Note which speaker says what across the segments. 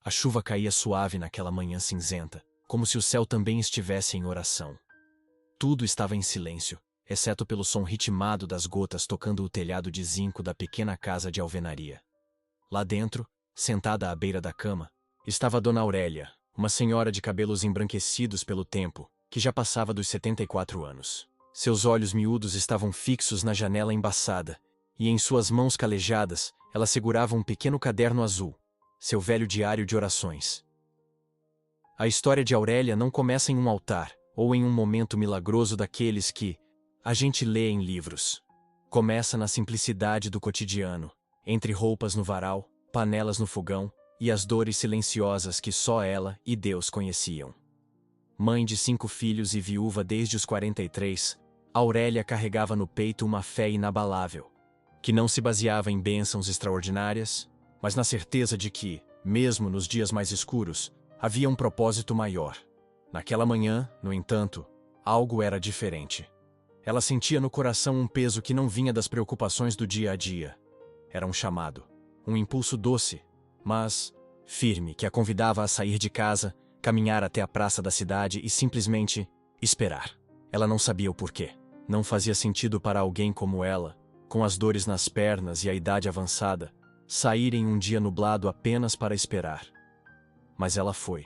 Speaker 1: A chuva caía suave naquela manhã cinzenta, como se o céu também estivesse em oração. Tudo estava em silêncio, exceto pelo som ritmado das gotas tocando o telhado de zinco da pequena casa de alvenaria. Lá dentro, sentada à beira da cama, estava Dona Aurélia, uma senhora de cabelos embranquecidos pelo tempo, que já passava dos 74 anos. Seus olhos miúdos estavam fixos na janela embaçada, e em suas mãos calejadas, ela segurava um pequeno caderno azul, seu velho diário de orações. A história de Aurélia não começa em um altar, ou em um momento milagroso daqueles que a gente lê em livros. Começa na simplicidade do cotidiano, entre roupas no varal, panelas no fogão e as dores silenciosas que só ela e Deus conheciam. Mãe de 5 filhos e viúva desde os 43, Aurélia carregava no peito uma fé inabalável, que não se baseava em bênçãos extraordinárias, mas na certeza de que, mesmo nos dias mais escuros, havia um propósito maior. Naquela manhã, no entanto, algo era diferente. Ela sentia no coração um peso que não vinha das preocupações do dia a dia. Era um chamado, um impulso doce, mas firme, que a convidava a sair de casa, caminhar até a praça da cidade e simplesmente esperar. Ela não sabia o porquê. Não fazia sentido para alguém como ela, com as dores nas pernas e a idade avançada, sair em um dia nublado apenas para esperar. Mas ela foi.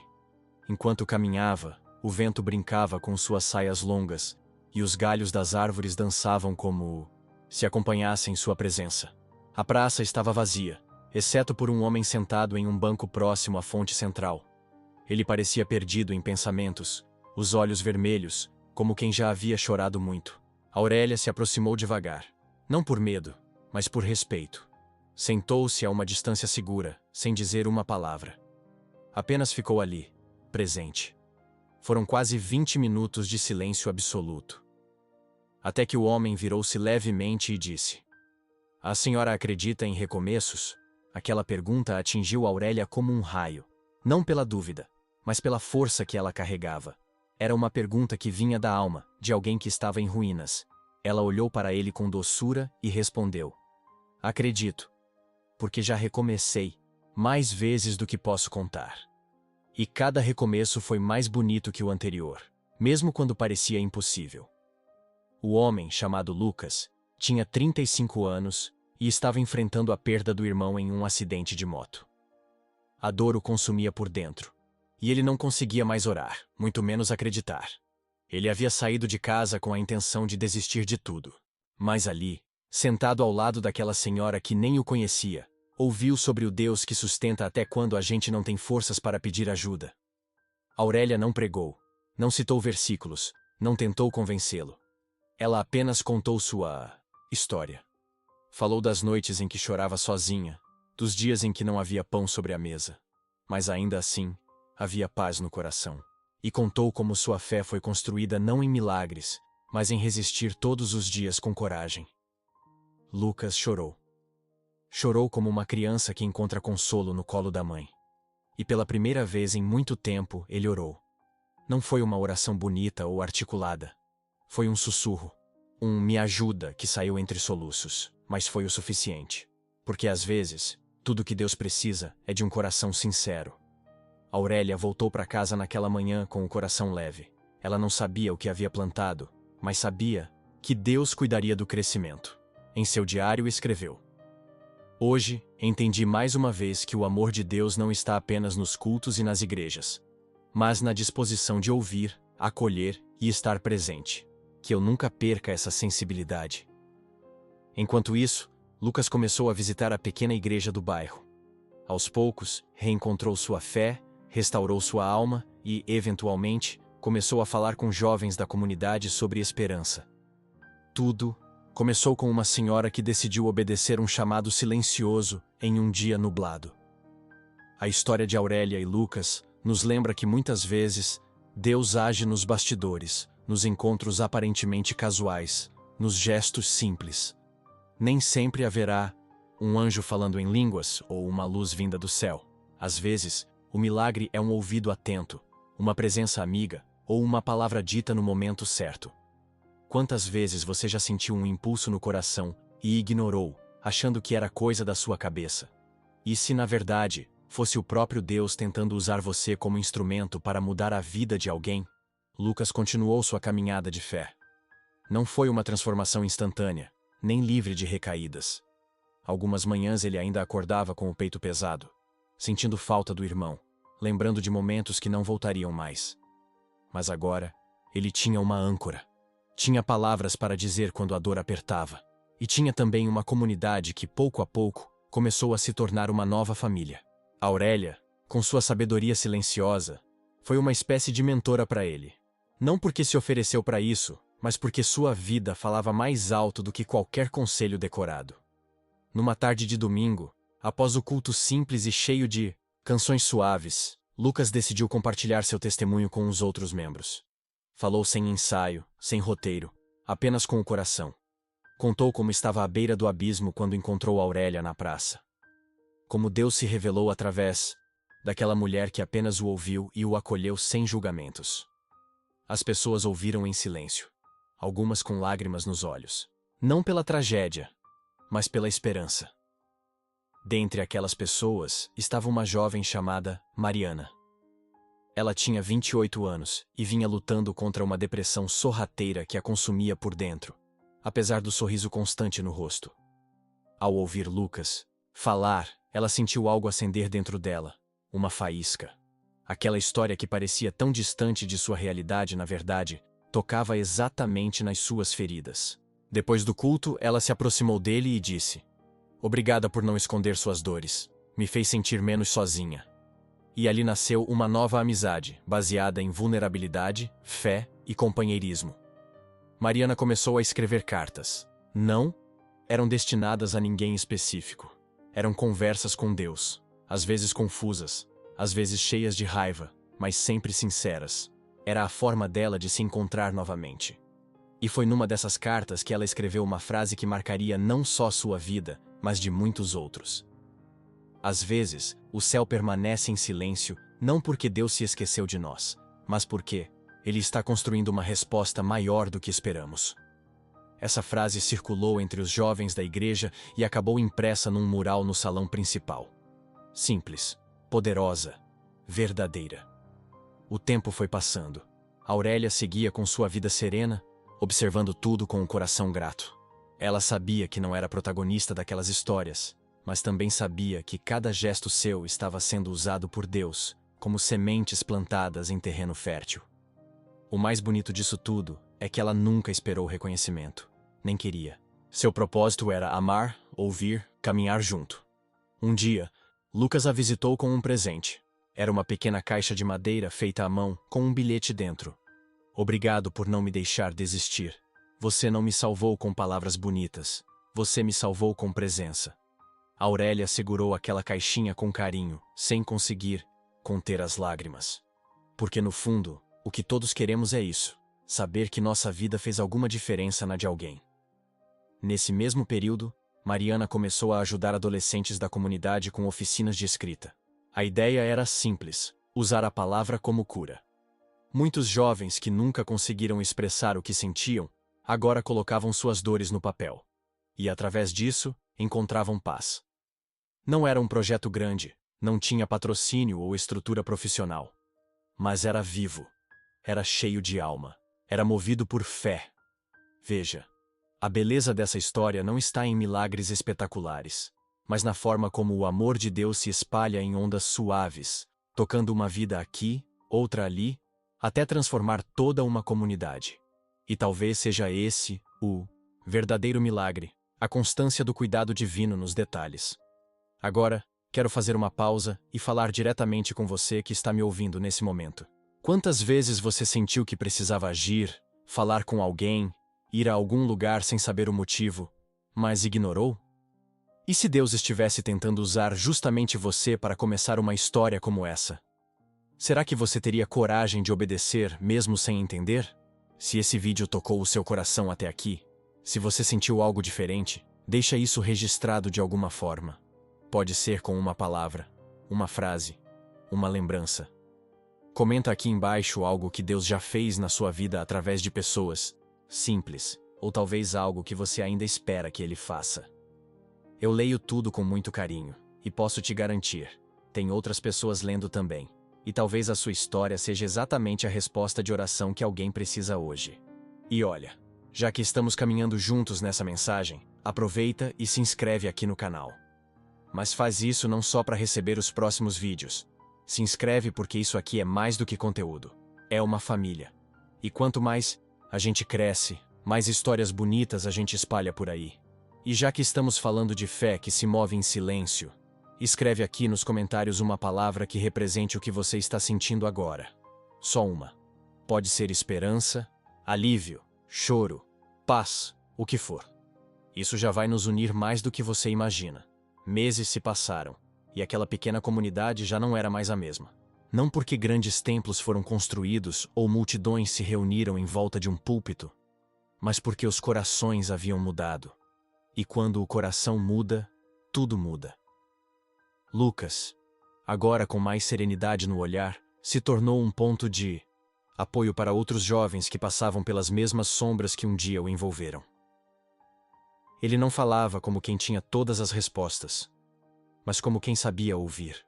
Speaker 1: Enquanto caminhava, o vento brincava com suas saias longas, e os galhos das árvores dançavam como se acompanhassem sua presença. A praça estava vazia, exceto por um homem sentado em um banco próximo à fonte central. Ele parecia perdido em pensamentos, os olhos vermelhos, como quem já havia chorado muito. Aurélia se aproximou devagar, não por medo, mas por respeito. Sentou-se a uma distância segura, sem dizer uma palavra. Apenas ficou ali, presente. Foram quase 20 minutos de silêncio absoluto. Até que o homem virou-se levemente e disse: "A senhora acredita em recomeços?" Aquela pergunta atingiu Aurélia como um raio, não pela dúvida, mas pela força que ela carregava. Era uma pergunta que vinha da alma, de alguém que estava em ruínas. Ela olhou para ele com doçura e respondeu: "Acredito, porque já recomecei, mais vezes do que posso contar. E cada recomeço foi mais bonito que o anterior, mesmo quando parecia impossível." O homem, chamado Lucas, tinha 35 anos e estava enfrentando a perda do irmão em um acidente de moto. A dor o consumia por dentro, e ele não conseguia mais orar, muito menos acreditar. Ele havia saído de casa com a intenção de desistir de tudo. Mas ali, sentado ao lado daquela senhora que nem o conhecia, ouviu sobre o Deus que sustenta até quando a gente não tem forças para pedir ajuda. Aurélia não pregou, não citou versículos, não tentou convencê-lo. Ela apenas contou sua história. Falou das noites em que chorava sozinha, dos dias em que não havia pão sobre a mesa. Mas ainda assim, havia paz no coração. E contou como sua fé foi construída não em milagres, mas em resistir todos os dias com coragem. Lucas chorou. Chorou como uma criança que encontra consolo no colo da mãe. E pela primeira vez em muito tempo, ele orou. Não foi uma oração bonita ou articulada. Foi um sussurro, um "me ajuda" que saiu entre soluços, mas foi o suficiente. Porque às vezes, tudo que Deus precisa é de um coração sincero. Aurélia voltou para casa naquela manhã com o coração leve. Ela não sabia o que havia plantado, mas sabia que Deus cuidaria do crescimento. Em seu diário escreveu: "Hoje, entendi mais uma vez que o amor de Deus não está apenas nos cultos e nas igrejas, mas na disposição de ouvir, acolher e estar presente. Que eu nunca perca essa sensibilidade." Enquanto isso, Lucas começou a visitar a pequena igreja do bairro. Aos poucos, reencontrou sua fé, restaurou sua alma e, eventualmente, começou a falar com jovens da comunidade sobre esperança. Tudo começou com uma senhora que decidiu obedecer um chamado silencioso em um dia nublado. A história de Aurélia e Lucas nos lembra que muitas vezes Deus age nos bastidores, nos encontros aparentemente casuais, nos gestos simples. Nem sempre haverá um anjo falando em línguas ou uma luz vinda do céu. Às vezes, o milagre é um ouvido atento, uma presença amiga ou uma palavra dita no momento certo. Quantas vezes você já sentiu um impulso no coração e ignorou, achando que era coisa da sua cabeça? E se, na verdade, fosse o próprio Deus tentando usar você como instrumento para mudar a vida de alguém? Lucas continuou sua caminhada de fé. Não foi uma transformação instantânea, nem livre de recaídas. Algumas manhãs ele ainda acordava com o peito pesado, sentindo falta do irmão, lembrando de momentos que não voltariam mais. Mas agora, ele tinha uma âncora. Tinha palavras para dizer quando a dor apertava. E tinha também uma comunidade que, pouco a pouco, começou a se tornar uma nova família. Aurélia, com sua sabedoria silenciosa, foi uma espécie de mentora para ele. Não porque se ofereceu para isso, mas porque sua vida falava mais alto do que qualquer conselho decorado. Numa tarde de domingo, após o culto simples e cheio de canções suaves, Lucas decidiu compartilhar seu testemunho com os outros membros. Falou sem ensaio, sem roteiro, apenas com o coração. Contou como estava à beira do abismo quando encontrou Aurélia na praça. Como Deus se revelou através daquela mulher que apenas o ouviu e o acolheu sem julgamentos. As pessoas ouviram em silêncio, algumas com lágrimas nos olhos. Não pela tragédia, mas pela esperança. Dentre aquelas pessoas estava uma jovem chamada Mariana. Ela tinha 28 anos e vinha lutando contra uma depressão sorrateira que a consumia por dentro, apesar do sorriso constante no rosto. Ao ouvir Lucas falar, ela sentiu algo acender dentro dela, uma faísca. Aquela história que parecia tão distante de sua realidade, na verdade, tocava exatamente nas suas feridas. Depois do culto, ela se aproximou dele e disse: "Obrigada por não esconder suas dores. Me fez sentir menos sozinha." E ali nasceu uma nova amizade, baseada em vulnerabilidade, fé e companheirismo. Mariana começou a escrever cartas. Não eram destinadas a ninguém específico. Eram conversas com Deus, às vezes confusas, às vezes cheias de raiva, mas sempre sinceras. Era a forma dela de se encontrar novamente. E foi numa dessas cartas que ela escreveu uma frase que marcaria não só sua vida, mas de muitos outros. Às vezes, o céu permanece em silêncio, não porque Deus se esqueceu de nós, mas porque Ele está construindo uma resposta maior do que esperamos. Essa frase circulou entre os jovens da igreja e acabou impressa num mural no salão principal. Simples, poderosa, verdadeira. O tempo foi passando. Aurélia seguia com sua vida serena, observando tudo com um coração grato. Ela sabia que não era protagonista daquelas histórias, mas também sabia que cada gesto seu estava sendo usado por Deus, como sementes plantadas em terreno fértil. O mais bonito disso tudo é que ela nunca esperou reconhecimento, nem queria. Seu propósito era amar, ouvir, caminhar junto. Um dia, Lucas a visitou com um presente. Era uma pequena caixa de madeira feita à mão, com um bilhete dentro. "Obrigado por não me deixar desistir. Você não me salvou com palavras bonitas. Você me salvou com presença." Aurélia segurou aquela caixinha com carinho, sem conseguir conter as lágrimas. Porque no fundo, o que todos queremos é isso: saber que nossa vida fez alguma diferença na de alguém. Nesse mesmo período, Mariana começou a ajudar adolescentes da comunidade com oficinas de escrita. A ideia era simples: usar a palavra como cura. Muitos jovens que nunca conseguiram expressar o que sentiam, agora colocavam suas dores no papel. E através disso, encontravam paz. Não era um projeto grande, não tinha patrocínio ou estrutura profissional. Mas era vivo, era cheio de alma, era movido por fé. Veja, a beleza dessa história não está em milagres espetaculares, mas na forma como o amor de Deus se espalha em ondas suaves, tocando uma vida aqui, outra ali, até transformar toda uma comunidade. E talvez seja esse o verdadeiro milagre, a constância do cuidado divino nos detalhes. Agora, quero fazer uma pausa e falar diretamente com você que está me ouvindo nesse momento. Quantas vezes você sentiu que precisava agir, falar com alguém, ir a algum lugar sem saber o motivo, mas ignorou? E se Deus estivesse tentando usar justamente você para começar uma história como essa? Será que você teria coragem de obedecer mesmo sem entender? Se esse vídeo tocou o seu coração até aqui, se você sentiu algo diferente, deixa isso registrado de alguma forma. Pode ser com uma palavra, uma frase, uma lembrança. Comenta aqui embaixo algo que Deus já fez na sua vida através de pessoas simples, ou talvez algo que você ainda espera que Ele faça. Eu leio tudo com muito carinho, e posso te garantir, tem outras pessoas lendo também. E talvez a sua história seja exatamente a resposta de oração que alguém precisa hoje. E olha, já que estamos caminhando juntos nessa mensagem, aproveita e se inscreve aqui no canal. Mas faz isso não só para receber os próximos vídeos. Se inscreve porque isso aqui é mais do que conteúdo. É uma família. E quanto mais a gente cresce, mais histórias bonitas a gente espalha por aí. E já que estamos falando de fé que se move em silêncio, escreve aqui nos comentários uma palavra que represente o que você está sentindo agora. Só uma. Pode ser esperança, alívio, choro, paz, o que for. Isso já vai nos unir mais do que você imagina. Meses se passaram, e aquela pequena comunidade já não era mais a mesma. Não porque grandes templos foram construídos ou multidões se reuniram em volta de um púlpito, mas porque os corações haviam mudado. E quando o coração muda, tudo muda. Lucas, agora com mais serenidade no olhar, se tornou um ponto de apoio para outros jovens que passavam pelas mesmas sombras que um dia o envolveram. Ele não falava como quem tinha todas as respostas, mas como quem sabia ouvir.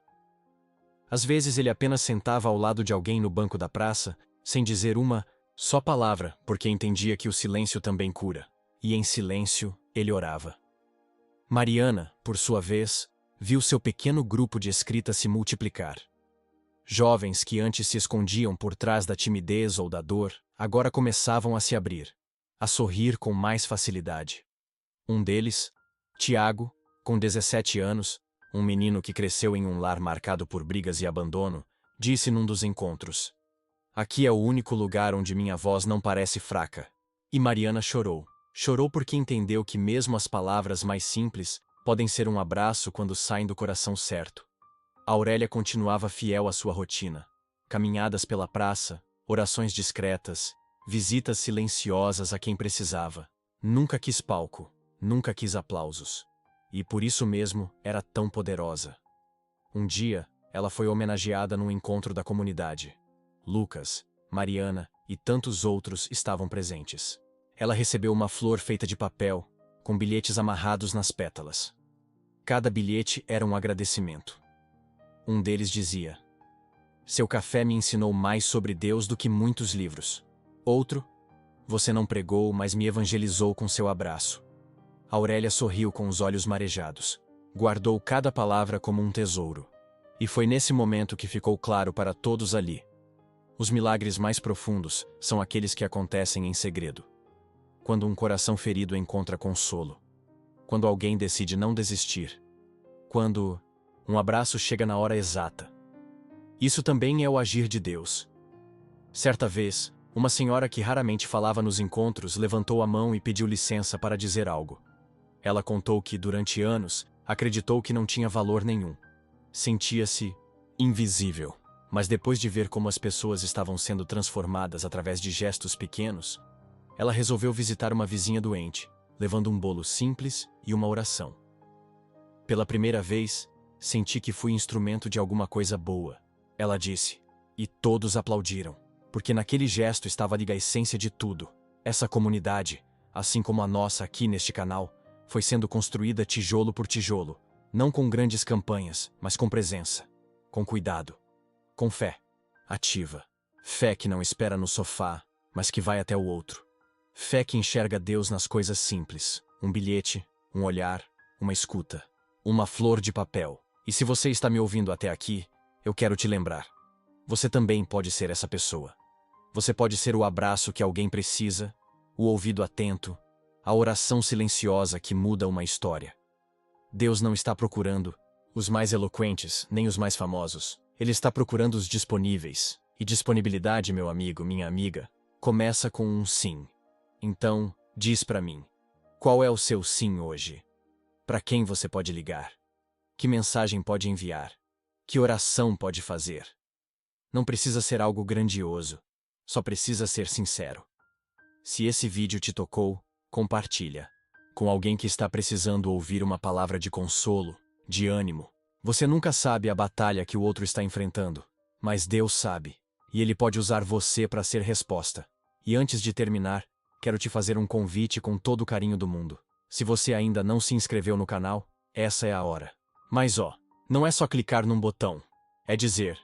Speaker 1: Às vezes ele apenas sentava ao lado de alguém no banco da praça, sem dizer uma só palavra, porque entendia que o silêncio também cura. E em silêncio, ele orava. Mariana, por sua vez, viu seu pequeno grupo de escrita se multiplicar. Jovens que antes se escondiam por trás da timidez ou da dor, agora começavam a se abrir, a sorrir com mais facilidade. Um deles, Tiago, com 17 anos, um menino que cresceu em um lar marcado por brigas e abandono, disse num dos encontros: "Aqui é o único lugar onde minha voz não parece fraca." E Mariana chorou. Chorou porque entendeu que mesmo as palavras mais simples podem ser um abraço quando saem do coração certo. Aurélia continuava fiel à sua rotina. Caminhadas pela praça, orações discretas, visitas silenciosas a quem precisava. Nunca quis palco, nunca quis aplausos. E por isso mesmo era tão poderosa. Um dia, ela foi homenageada num encontro da comunidade. Lucas, Mariana e tantos outros estavam presentes. Ela recebeu uma flor feita de papel, com bilhetes amarrados nas pétalas. Cada bilhete era um agradecimento. Um deles dizia: "Seu café me ensinou mais sobre Deus do que muitos livros." Outro: "Você não pregou, mas me evangelizou com seu abraço." Aurélia sorriu com os olhos marejados. Guardou cada palavra como um tesouro. E foi nesse momento que ficou claro para todos ali: os milagres mais profundos são aqueles que acontecem em segredo. Quando um coração ferido encontra consolo. Quando alguém decide não desistir. Quando um abraço chega na hora exata. Isso também é o agir de Deus. Certa vez, uma senhora que raramente falava nos encontros levantou a mão e pediu licença para dizer algo. Ela contou que, durante anos, acreditou que não tinha valor nenhum. Sentia-se invisível. Mas depois de ver como as pessoas estavam sendo transformadas através de gestos pequenos, ela resolveu visitar uma vizinha doente, levando um bolo simples e uma oração. Pela primeira vez, senti que fui instrumento de alguma coisa boa, ela disse. E todos aplaudiram, porque naquele gesto estava ali a essência de tudo. Essa comunidade, assim como a nossa aqui neste canal, foi sendo construída tijolo por tijolo, não com grandes campanhas, mas com presença, com cuidado, com fé ativa. Fé que não espera no sofá, mas que vai até o outro. Fé que enxerga Deus nas coisas simples. Um bilhete, um olhar, uma escuta, uma flor de papel. E se você está me ouvindo até aqui, eu quero te lembrar. Você também pode ser essa pessoa. Você pode ser o abraço que alguém precisa, o ouvido atento, a oração silenciosa que muda uma história. Deus não está procurando os mais eloquentes, nem os mais famosos. Ele está procurando os disponíveis. E disponibilidade, meu amigo, minha amiga, começa com um sim. Então, diz para mim, qual é o seu sim hoje? Para quem você pode ligar? Que mensagem pode enviar? Que oração pode fazer? Não precisa ser algo grandioso, só precisa ser sincero. Se esse vídeo te tocou, compartilha. Com alguém que está precisando ouvir uma palavra de consolo, de ânimo. Você nunca sabe a batalha que o outro está enfrentando, mas Deus sabe, e Ele pode usar você para ser resposta. E antes de terminar, quero te fazer um convite com todo o carinho do mundo. Se você ainda não se inscreveu no canal, essa é a hora. Mas Não é só clicar num botão. É dizer: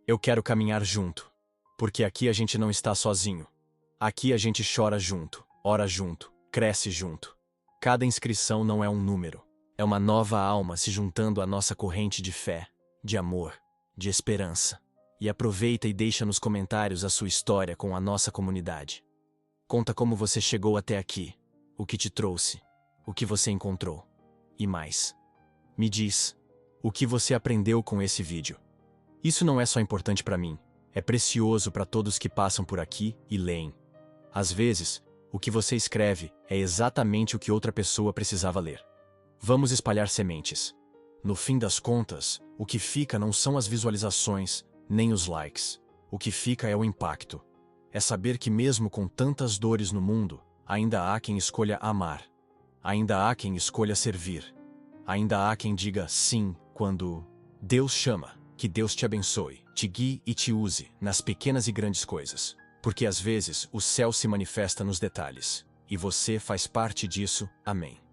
Speaker 1: eu quero caminhar junto. Porque aqui a gente não está sozinho. Aqui a gente chora junto, ora junto, cresce junto. Cada inscrição não é um número. É uma nova alma se juntando à nossa corrente de fé, de amor, de esperança. E aproveita e deixa nos comentários a sua história com a nossa comunidade. Conta como você chegou até aqui, o que te trouxe, o que você encontrou. E mais. Me diz, o que você aprendeu com esse vídeo? Isso não é só importante para mim, é precioso para todos que passam por aqui e leem. Às vezes, o que você escreve é exatamente o que outra pessoa precisava ler. Vamos espalhar sementes. No fim das contas, o que fica não são as visualizações, nem os likes. O que fica é o impacto. É saber que mesmo com tantas dores no mundo, ainda há quem escolha amar. Ainda há quem escolha servir. Ainda há quem diga sim quando Deus chama. Que Deus te abençoe, te guie e te use nas pequenas e grandes coisas. Porque às vezes o céu se manifesta nos detalhes. E você faz parte disso. Amém.